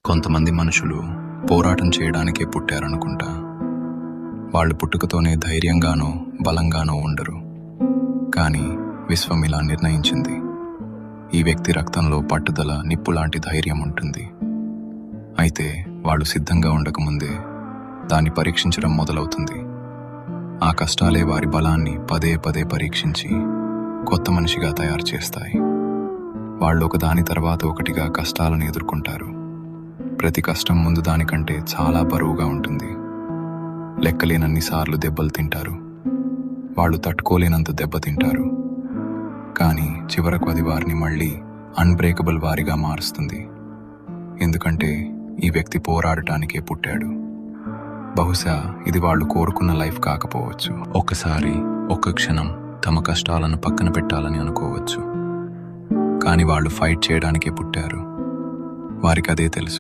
కొంతమంది మనుషులు పోరాటం చేయడానికే పుట్టారనుకుంటా. వాళ్ళు పుట్టుకతోనే ధైర్యంగానో బలంగానో ఉండరు. కానీ విశ్వం ఇలా నిర్ణయించింది. ఈ వ్యక్తి రక్తంలో పట్టుదల, నిప్పులాంటి ధైర్యం ఉంటుంది. అయితే వాళ్ళు సిద్ధంగా ఉండకముందే దాన్ని పరీక్షించడం మొదలవుతుంది. ఆ కష్టాలే వారి బలాన్ని పదే పదే పరీక్షించి కొత్త మనిషిగా తయారు చేస్తాయి. వాళ్ళు ఒకదాని తర్వాత ఒకటిగా కష్టాలను ఎదుర్కొంటారు. ప్రతి కష్టం ముందు దానికంటే చాలా బరువుగా ఉంటుంది. లెక్కలేనన్నిసార్లు దెబ్బలు తింటారు. వాళ్ళు తట్టుకోలేనంత దెబ్బతింటారు. కానీ చివరకు అది వారిని మళ్ళీ అన్బ్రేకబుల్ వారిగా మారుస్తుంది. ఎందుకంటే ఈ వ్యక్తి పోరాడటానికే పుట్టాడు. బహుశా ఇది వాళ్ళు కోరుకున్న లైఫ్ కాకపోవచ్చు. ఒక్కసారి ఒక్క క్షణం తమ కష్టాలను పక్కన పెట్టాలని అనుకోవచ్చు. కానీ వాళ్ళు ఫైట్ చేయడానికే పుట్టారు. వారికి అదే తెలుసు.